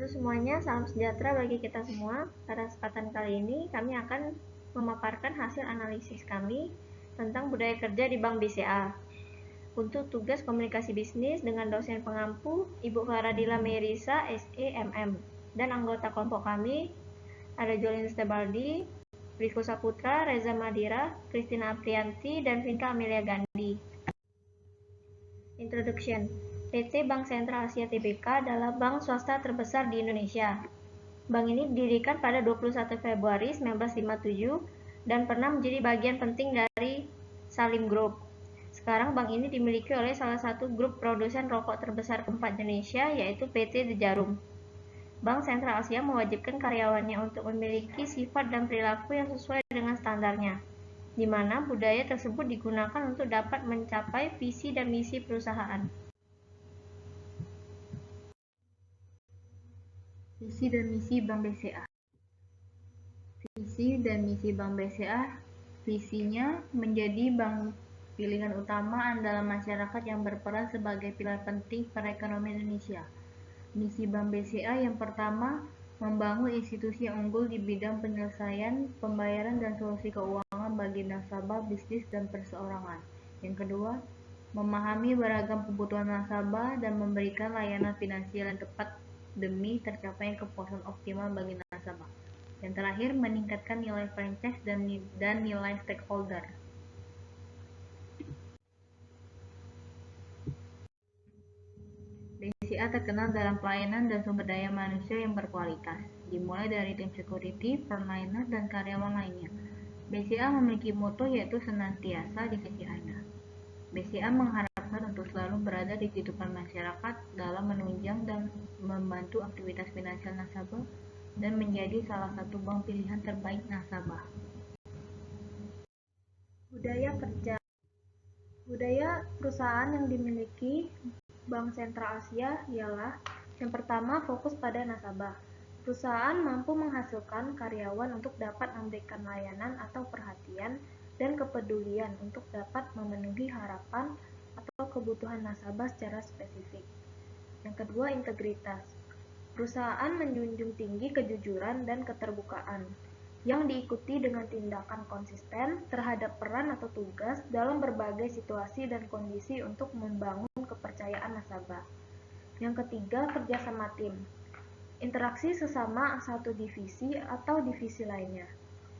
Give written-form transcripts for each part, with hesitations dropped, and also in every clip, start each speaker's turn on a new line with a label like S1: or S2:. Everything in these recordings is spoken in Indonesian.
S1: Halo semuanya, salam sejahtera bagi kita semua. Pada kesempatan kali ini, kami akan memaparkan hasil analisis kami tentang budaya kerja di Bank BCA. Untuk tugas komunikasi bisnis dengan dosen pengampu, Ibu Faradila Merisa, SEMM. Dan anggota kelompok kami ada Jolin Stebaldi, Riko Saputra, Reza Madira, Christina Aprianti, dan Vinta Amelia Gandhi. Introduction. PT Bank Sentral Asia Tbk adalah bank swasta terbesar di Indonesia. Bank ini didirikan pada 21 Februari 1957 dan pernah menjadi bagian penting dari Salim Group. Sekarang bank ini dimiliki oleh salah satu grup produsen rokok terbesar keempat Indonesia, yaitu PT The Jarum. Bank Sentral Asia mewajibkan karyawannya untuk memiliki sifat dan perilaku yang sesuai dengan standarnya, di mana budaya tersebut digunakan untuk dapat mencapai visi dan misi perusahaan.
S2: Visi dan misi Bank BCA. Visi dan misi Bank BCA, visinya menjadi bank pilihan utama dalam masyarakat yang berperan sebagai pilar penting perekonomian Indonesia. Misi Bank BCA yang pertama, membangun institusi yang unggul di bidang penyelesaian, pembayaran, dan solusi keuangan bagi nasabah, bisnis, dan perseorangan. Yang kedua, memahami beragam kebutuhan nasabah dan memberikan layanan finansial yang tepat demi tercapainya kepuasan optimal bagi nasabah. Yang terakhir, meningkatkan nilai franchise dan nilai stakeholder. BCA terkenal dalam pelayanan dan sumber daya manusia yang berkualitas, dimulai dari tim security, frontliner, dan karyawan lainnya. BCA memiliki moto yaitu senantiasa di sisi Anda. BCA mengharapkan untuk selalu berada di kehidupan masyarakat dalam menunjang dan membantu aktivitas finansial nasabah dan menjadi salah satu bank pilihan terbaik nasabah.
S1: Budaya kerja. Budaya perusahaan yang dimiliki Bank Sentral Asia ialah yang pertama, fokus pada nasabah. Perusahaan mampu menghasilkan karyawan untuk dapat memberikan layanan atau perhatian dan kepedulian untuk dapat memenuhi harapan atau kebutuhan nasabah secara spesifik. Yang kedua, integritas. Perusahaan menjunjung tinggi kejujuran dan keterbukaan yang diikuti dengan tindakan konsisten terhadap peran atau tugas dalam berbagai situasi dan kondisi untuk membangun kepercayaan nasabah. Yang ketiga, kerjasama tim. Interaksi sesama satu divisi atau divisi lainnya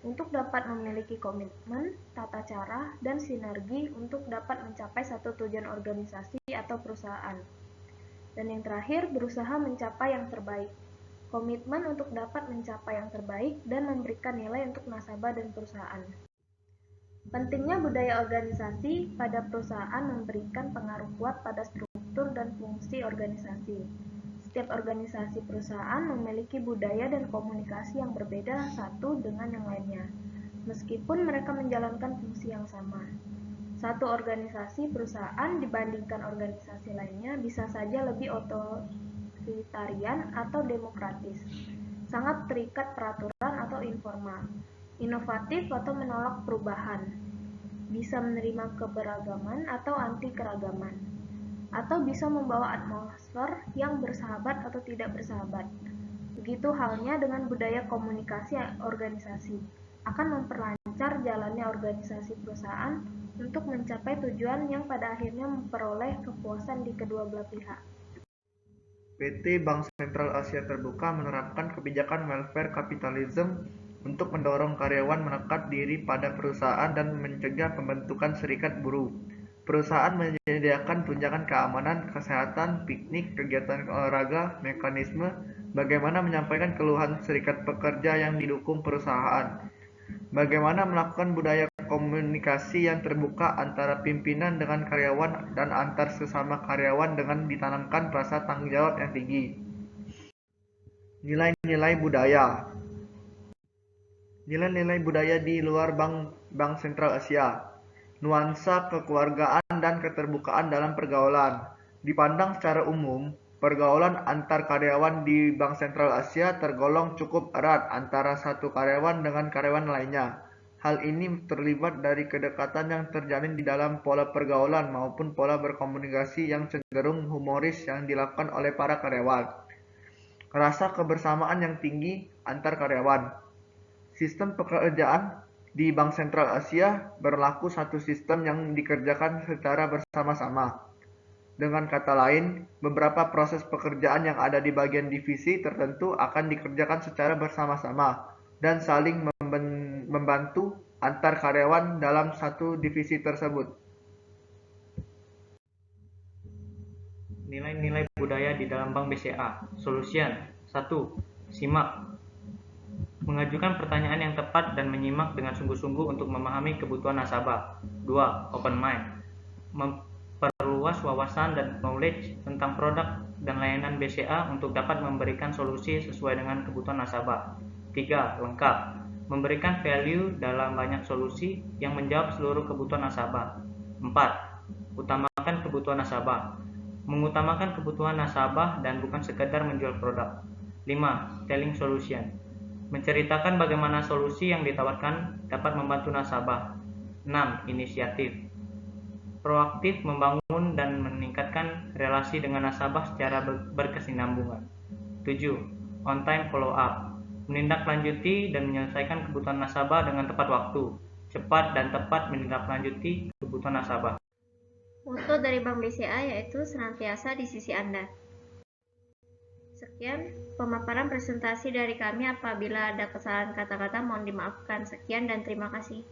S1: untuk dapat memiliki komitmen, tata cara, dan sinergi untuk dapat mencapai satu tujuan organisasi atau perusahaan. Dan yang terakhir, berusaha mencapai yang terbaik. Komitmen untuk dapat mencapai yang terbaik dan memberikan nilai untuk nasabah dan perusahaan. Pentingnya budaya organisasi pada perusahaan memberikan pengaruh kuat pada struktur dan fungsi organisasi. Setiap organisasi perusahaan memiliki budaya dan komunikasi yang berbeda satu dengan yang lainnya, meskipun mereka menjalankan fungsi yang sama. Satu organisasi perusahaan dibandingkan organisasi lainnya bisa saja lebih otoritarian atau demokratis, sangat terikat peraturan atau informal, inovatif atau menolak perubahan, bisa menerima keberagaman atau anti keragaman, atau bisa membawa atmosfer yang bersahabat atau tidak bersahabat. Begitu halnya dengan budaya komunikasi organisasi, akan memperlancar jalannya organisasi perusahaan untuk mencapai tujuan yang pada akhirnya memperoleh kepuasan di kedua belah pihak.
S3: PT Bank Sentral Asia Terbuka menerapkan kebijakan welfare capitalism untuk mendorong karyawan menekat diri pada perusahaan dan mencegah pembentukan serikat buruh. Perusahaan menyediakan tunjangan keamanan, kesehatan, piknik, kegiatan olahraga, mekanisme bagaimana menyampaikan keluhan serikat pekerja yang didukung perusahaan, bagaimana melakukan budaya komunikasi yang terbuka antara pimpinan dengan karyawan dan antar sesama karyawan dengan ditanamkan rasa tanggung jawab yang tinggi. Nilai-nilai budaya. Nilai-nilai budaya di luar Bank Sentral Asia. Nuansa kekeluargaan dan keterbukaan dalam pergaulan. Dipandang secara umum, pergaulan antar karyawan di Bank Sentral Asia tergolong cukup erat antara satu karyawan dengan karyawan lainnya. Hal ini terlibat dari kedekatan yang terjalin di dalam pola pergaulan maupun pola berkomunikasi yang cenderung humoris yang dilakukan oleh para karyawan. rasa kebersamaan yang tinggi antar karyawan. Sistem pekerjaan di Bank Sentral Asia berlaku satu sistem yang dikerjakan secara bersama-sama. Dengan kata lain, beberapa proses pekerjaan yang ada di bagian divisi tertentu akan dikerjakan secara bersama-sama dan saling membantu antar karyawan dalam satu divisi tersebut.
S4: Nilai-nilai budaya di dalam Bank BCA. Solution 1. Simak. Mengajukan pertanyaan yang tepat dan menyimak dengan sungguh-sungguh untuk memahami kebutuhan nasabah. 2. Open mind. Memperluas wawasan dan knowledge tentang produk dan layanan BCA untuk dapat memberikan solusi sesuai dengan kebutuhan nasabah. 3. Lengkap. Memberikan value dalam banyak solusi yang menjawab seluruh kebutuhan nasabah. 4. Utamakan kebutuhan nasabah. Mengutamakan kebutuhan nasabah dan bukan sekedar menjual produk. 5. Selling solution. Menceritakan bagaimana solusi yang ditawarkan dapat membantu nasabah. 6. Inisiatif. Proaktif membangun dan meningkatkan relasi dengan nasabah secara berkesinambungan. 7. On-time follow-up. Menindaklanjuti dan menyelesaikan kebutuhan nasabah dengan tepat waktu. Cepat dan tepat menindaklanjuti kebutuhan nasabah.
S1: Moto dari Bank BCA yaitu senantiasa di sisi Anda. Sekian pemaparan presentasi dari kami. Apabila ada kesalahan kata-kata mohon dimaafkan. Sekian dan terima kasih.